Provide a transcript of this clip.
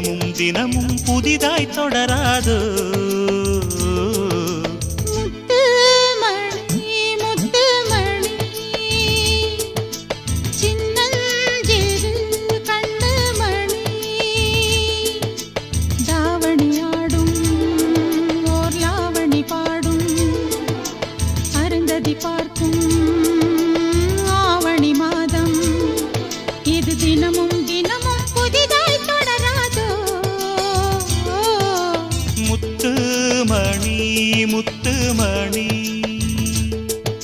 தினமும் தினமும் புதிதாய் தொடராதோ பார்க்கும் ஆவணி மாதம் இது தினமும் தினமும் புதிதாய் தொடராதோ முத்து மணி